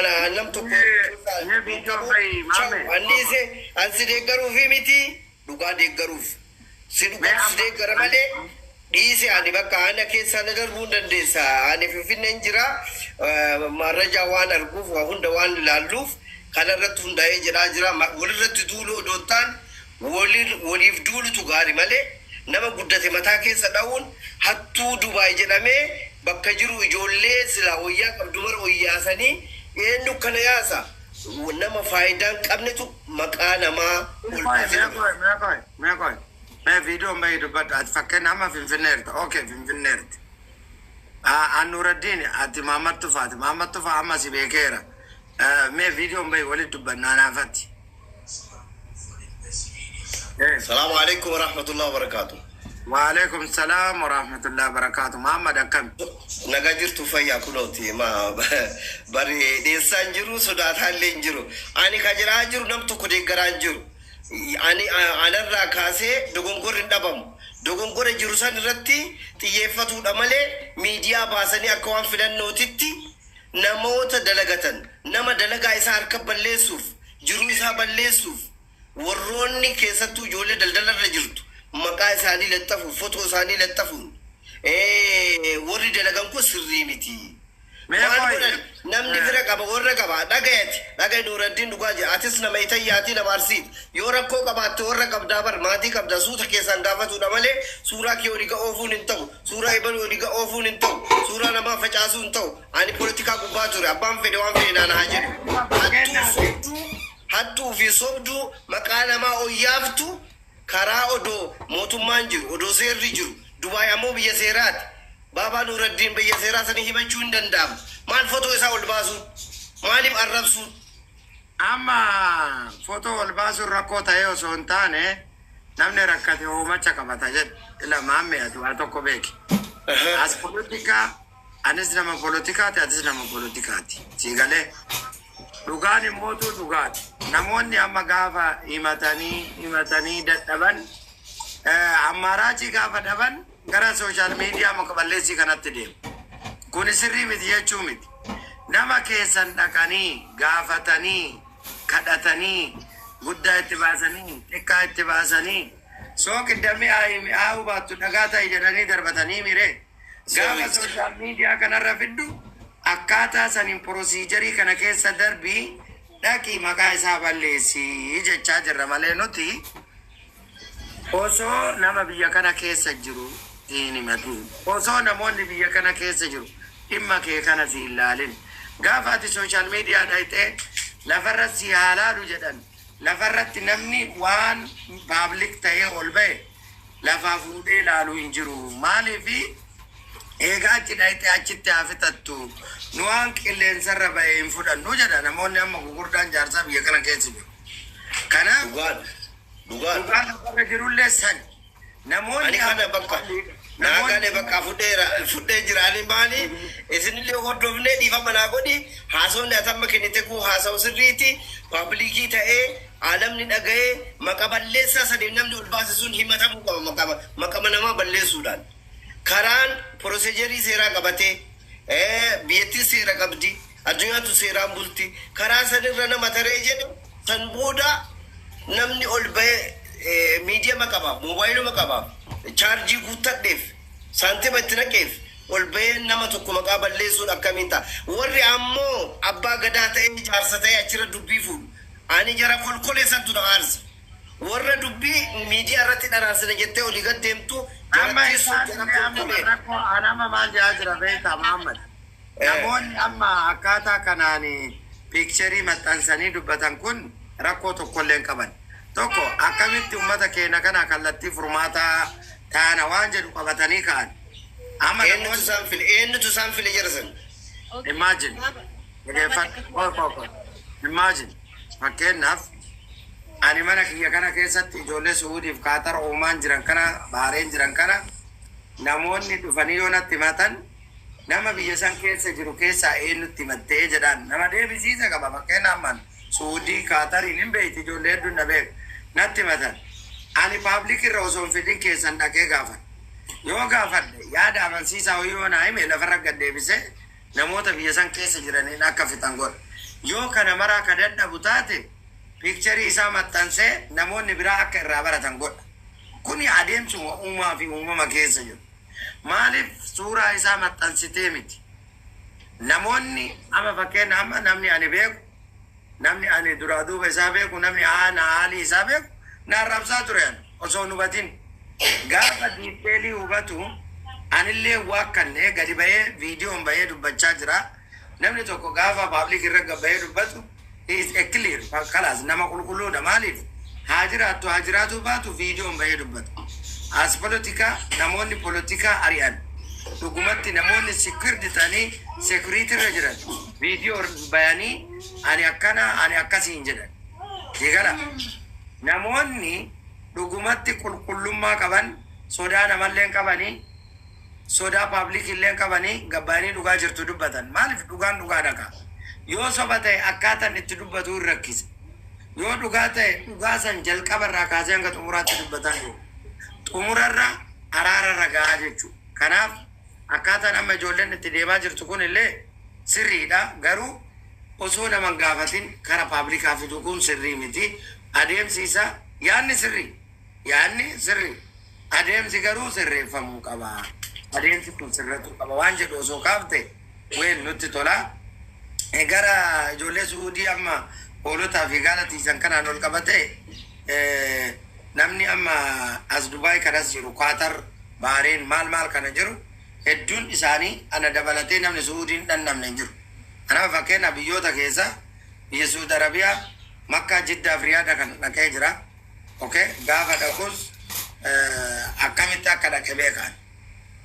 ana nam to ne video bai mame andi se ansi de garu fi miti duga de garu si duga de garamale dise ani bakka ana ke sanadar bundan de sa ani fi finnen jira maraja wan arguf wa hunda wan laluf kana ratun da jira waliratu dulu dotan walif dulu tu gari male nama guddate mata ke sadawun hattu dubai jedame bakka jiru ijolle sila wayya qabdumar wayyasani endu kana yasa nama faidan qabnetu makana ma me koy me video mai do bat at fakke nama finfinert okay finfinert anuruddin ati Muhammad Tufa amma si bekera me video mai wali to banana fati Assalamu alaikum wa rahmatullahi wa barakatuh. Wa alaikum salam wa rahmatullahi wa barakatuh. Muhammad akam. Nagajirtu fayya kuloti ma bari de sanjiru soda thallen jiru. Ani kajira jiru nam to kude garan jiru. Ani anarra kase dogongorin dabam. Dogongore jiru san ratti tiyefatu damale media basani akwan filan notitti namota dalagatan. Nama dalaga isa harka ballesuuf jiru isa ballesuuf. warronni keessattuu ijoollee daldalarra jirtu maqaa isaanii laxxafu fotoo isaanii laxxafu warri dalagan kun sirrii miti namni fira qaba warra qaba dhagay Nuuraddiin dhugaa jira atis nama itayyaati nama arsiit yoo rakkoo qabaatte warra qabdaa bar maatii qabda suuta keessaan gaafatudha malee suuraa kee oliga oofuun hin ta'u suuraa ibaluu oliga oofuun hin ta'u suuraa namaa facaasuu hin ta'u ani poolitikaa gubbaa ture abbaan fedhe waan fedhe naan haa jedhu hattuu fi sobduu maqaa namaa oyyaaftu karaa odoo mootummaan jiru odoo seerri jiru Dubaay ammoo biyya seeraati baabaa Nuuraddiin biyya seeraa sanii himachuu hin danda'amu maal fotoo isaa ol baasuun maaliif arrabsuun amma fotoo ol baasuun rakkoo ta'ee osoo hin taane namni rakkate hoomacha qabata jedhe ila maamme ati waan tokko beeki as politika anis nama politikaati atis nama politikaati siigalee dhugaan immootu dhugaati namoonni amma gaafa himatanii dadhaban ammaaraachi gaafa dhaban gara sooshaal miidiyaa makaballeessii kanatti deemu kun sirrii miti jechuu miti nama keessan dhaqanii gaafatanii kadhatanii guddaa itti baasanii xiqqaa itti baasanii sooqiddamii haa baattu dhagaa ta'i jedhanii darbatanii mire gaafa sooshaal miidiyaa kanarra fiddu akkaataa saniin prosiijarii kana keessa darbii dhaqii maqaa isaa balleessii jechaa jirra malee nuti osoo nama biyya kana keessa jiru hin himatu osoo namoonni biyya kana keessa jiru dhimma kee kana si ilaalin gaafa ati sooshaal miidiyaa dhayxee lafarratti si haalaalu jedhan lafarratti namni waan paablik ta'ee ol ba'e lafaa fuudhee ilaaluu hin jiru maaliifi egaa achi dhayxee achitti hafitattu nu waan qilleensarra ba'e hin fudhannu jedha namoonni amma gurguddaan jaarsaa biyya kana keessa jiru kanaaf dhugaan lafarra jirullee san namoonni kana bakka naagale bakka fuddee jiraanii maali isinillee hordofnee dhiifama naa godhi haasawni atamma kennite kuu haasawu sirriiti paablikii ta'ee alamni dhaga'ee maqa balleessaa sadii namni ol baasisuun himatamuu qaba maqama namaa balleessuudhaan karaan prosiijarii seeraa qabatee biyyattiin seera qabdi addunyaatu seeraan bulti karaa sanirra nama taree jedhu san booda namni ol ba'ee miidiyaa qabaaf moobaayiluma qabaaf chaarjii guuttadheef saantima itti naqeef ol ba'ee nama tokko maqaa balleessuun akkamiin ta'a warri ammoo abbaa gadaa ta'ee jaarsa ta'ee achirra dubbii fuudhu ani jara kolkoleessantu na aarsa warra dubbii miidiyaa irratti dharaarsina jettee olii gad deemtu anama maal jaa jira beektaa Muhammad namoonni amma akkaataa kanaan piikcharii maxxansanii dubbatan kun rakkoo tokkollee hin qaban tokko akkamitti ummata keenya kana kallattii furmaataa taana waan jedhu qabatanii ka'an amma eenyutu isaan file jedhasan imagine fakkeenyaaf ani mana kiyya kana keessatti ijoollee Suudiif Kaatar Oomaan jiran kana Bahareen jiran kana namoonni dhufanii yoo natti himatan nama biyya san keessa jiru keessaa eenyutti himattee jedhaan nama deebisiisa qaba fakkeenyaaf man Suudii Kaatariin hin beekti ijoollee hedduun na beeku natti himatan ani paablik irra osoo hin fidin keessan dhaqee gaafadhe yoo gaafadhe yaada amansiisaa yoo naa hime lafarra gad deebisee namoota biyya san keessa jiraniin akka fixan godhe yoo kana maraa ka dadhabu taate piikcharii isaa maxxansee namoonni biraa akka irraa baratan godha. Kuni adeemsuma uumaa fi uumama keessa jiru. Maaliif suuraa isaa maxxansitee miti? Namoonni ama fakkeenya amma namni ani beeku, namni ani duraa duuba isaa beeku, namni aana haalii isaa beeku na arrabsaa turan osoo hubatin. Gaafa diiteelii hubatu anillee waakkanne gadi bahee viidiyoon bahee dubbachaa jira. Namni tokko gaafa paablik irra bahee dubbatu is a clear kalaas nama qulqulluudha. Maaliif haa jiraatu baatu viidiyoon bahee dubbatu. As politika namoonni politika ari'an dhugumatti namoonni security ta'anii security irra jiran viidiyoo bayanii ani akkasiin jedhan. Eegala namoonni dhugumatti qulqullummaa qaban sodaa namallee qabanii sodaa paablik illee qabanii gabbaanii dhugaa jirtu dubbatan. Maaliif dhugaan dhugaa dhaqa? Yoo soba ta'e akkaataan itti dubbatu hin rakkise. Yoo dhugaa ta'e dhugaa san jalqabarraa kaasee hanga xumuraatti dubbataa jiru. Xumurarra araararra gahaa jechuudha. Kanaaf akkaataan amma ijoolleen itti deemaa jirtu kun illee sirriidha. Garuu osoo naman gaafatin kara paablikaa fidu kun sirrii miti. Adeemsi isaa yaanni sirrii. Adeemsi garuu sirreeffamuu qaba. Adeemsi kun sirreeffamuu qaba waan jedhu osoo kaafte ween nutti tola. Gara ijoollee Suudii amma hoolotaa fi gaala tiisan kanaan ol qabate namni amma as Dubaay kanas jiru Qaatar, Bahareen maal kana jiru hedduun isaanii ana dabalatee namni Suudiin dhannamne hin jiru. Kanaaf fakkeenya biyyoota keessa biyya Suudi Arabiyaa Makkaa, Jiddaa fi Riyaada kan dhaqee jira. Okay, gaafa dhaqus akkamitti akka dhaqe beekan.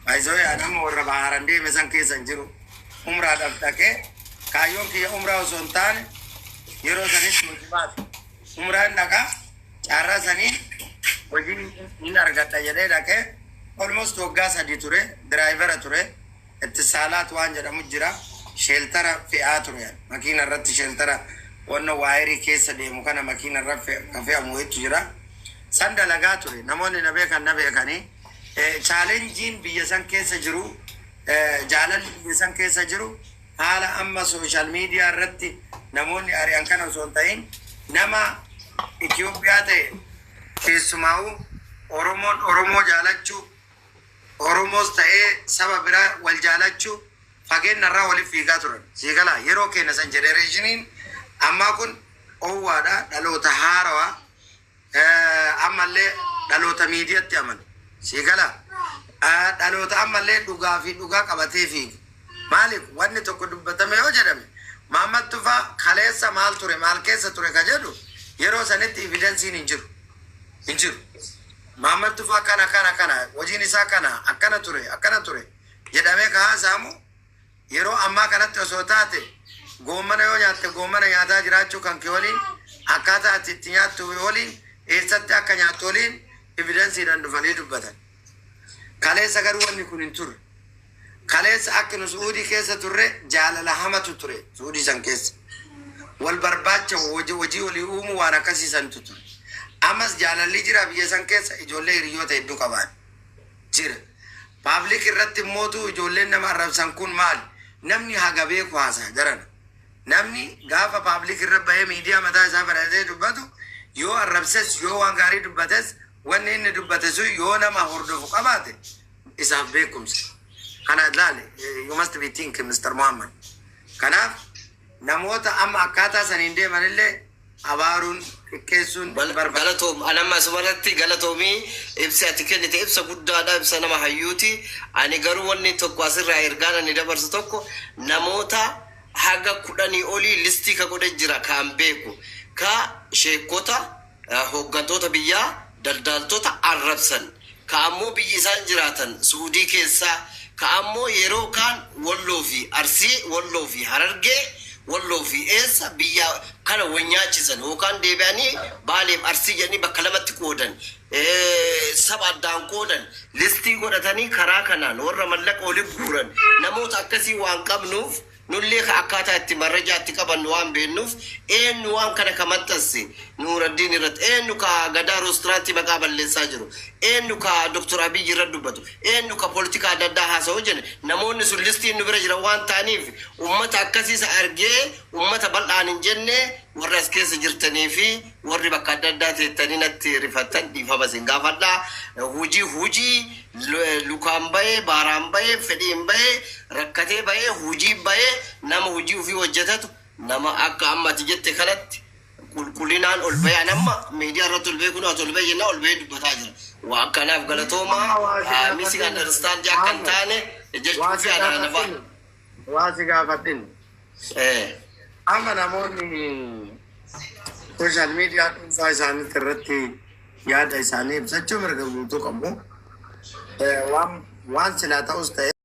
Baay'isoo nama warra Baharan deeme san keessa hin jiru. Umraadhaaf dhaqee kaayyoon kiyya umraa osoo hin taane yeroo sanitti mul'ifaati. Umraan dhaqaa carraa sanii hojii hin argadha jedhee dhaqee almost waggaa 3 ture, diraayivara ture, itti saalaat waan jedhamu jira, sheeltara fe'aa ture. Makiina irratti sheeltara wanna waayirii keessa deemu kana makiina irra fe'amu hedduu jira. San dalagaa ture. Namoonni na beekanii chaalenjiin biyya san keessa jiru, jaalalli biyya san keessa jiru haala amma sooshaal miidiyaa irratti namoonni ari'an kana osoo hin ta'in nama Itoophiyaa ta'e keessumaa'u Oromoo jaalachuu, Oromoos ta'ee saba biraa wal jaalachuu fageenya irraa waliif fiigaa turan. Siigala yeroo keenya san jenereeshiniin ammaa kun owwaadha, dhaloota haarawaa ammallee dhaloota miidiyaatti amanu. Siigala dhaloota ammallee dhugaa fi dhugaa qabatee fiigu. Maaliif wanni tokko dubbatame yoo jedhame Maamad Tufaa kaleessa maal ture maal keessa ture ka jedhu yeroo sanitti evidensiin hin jiru. Maamad Tufaa kana hojiin isaa akkana ture jedhamee ka haasa'amu yeroo ammaa kanatti osoo taate goommana yoo nyaatte goommana nyaataa jiraachuu kan kee waliin akkaataa ati itti nyaattu waliin eessatti akka nyaattu waliin evidensiidhaan dhufanii dubbatan. Kaleessa garuu wanni kun hin turre. Kaleessa akka nu Suudii keessa turre jaalala hamatu ture Suudii san keessa. Wal barbaacha hojii walii uumu waan akkasiisantu ture. Ammas jaalalli jira biyya san keessa ijoollee hiriyoota hedduu qaban jira. Paablik irratti immootu ijoolleen nama arrabsan kun maali? Namni haga beeku haasaa jarana. Namni gaafa paablik irra bahee miidiyaa mataa isaa baratee dubbatu yoo arrabses yoo waan gaarii dubbates wanni inni dubbate sun yoo nama hordofu qabaate isaaf beekumsa. Kana ilaali, you must be thinking Mr. Muhammad. Kanaaf namoota amma akkaataa saniin deemanillee abaaruun xiqqeessuun galatoom anamma sumarratti galatoomii ibsa ati kennite ibsa guddaadha, ibsa nama hayyuuti. Ani garuu wanni tokko asirraa ergaan ani dabarsu tokko namoota haga 10 olii listii ka godhe jira kan beeku ka sheekota hooggantoota biyyaa daldaltoota arrabsan ka ammoo biyyi isaan jiraatan Suudii keessaa ka ammoo yeroo kaan Walloo fi Arsii, Walloo fi Harargee, Walloo fi eessa biyya kana wanyaachisan yookaan deebi'anii Baaleef Arsii jedhanii bakka lamatti qoodan saba addaan qoodan listii godhatanii karaa kanaan warra mallaqa waliif guuran namoota akkasii waan qabnuuf nullee akkaataa itti marrajaa itti qabannu waan beennuuf eenyu waan kana kamattansi Nuuraddiin irratti eenyu ka gadaa roostiraantii maqaa balleessaa jiru eenyu ka Dr. Abiy irra dubbatu eenyu ka politika adda addaa haasa'u jenne namoonni sun listiin nu bira jiran waan ta'aniif ummata akkasiisa argee ummata bal'aan hin jenne warra as keessa jirtanii fi warri bakka adda addaa teettanii natti rifattan dhiifama isin gaafadhaa hujii lukaan bahee baaraan bahee fedhiin bahee rakkatee bahee hujii bahee nama hujii ofii hojjetatu nama akka ammati jette kanatti qulqullinaan ol bahee anamma miidiyaa irratti ol bahee kun ol bahee jennaa ol bahee dubbataa jira waan kanaaf galatoomaa misi understand akka hin taane jechuu fi anaanafaa waa si gaafadhin amma namoonni social media dhuunfaa isaaniitti irratti yaada isaanii ibsachuu mirga guutuu qabu waan silaa ta'us ta'e